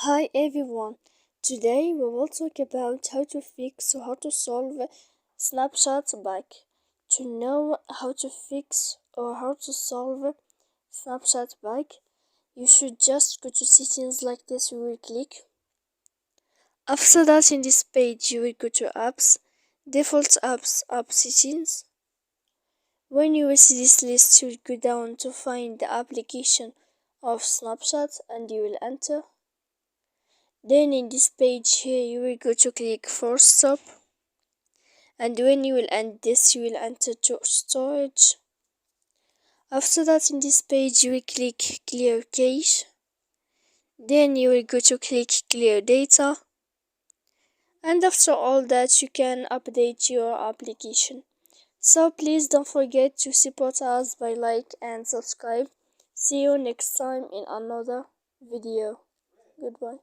Hi everyone, today we will talk about how to fix or how to solve Snapchat bug. To know how to fix or how to solve Snapchat bug, you should just go to settings like this. You will click. After that, in this page you will go to apps, default apps, app settings. When you will see this list, you will go down to find the application of Snapchat and you will enter. Then in this page here you will go to click force stop, and when you will end this you will enter to storage. After that, in this page you will click clear cache, then you will go to click clear data, and after all that you can update your application. So please don't forget to support us by like and subscribe. See you next time in another video. Goodbye.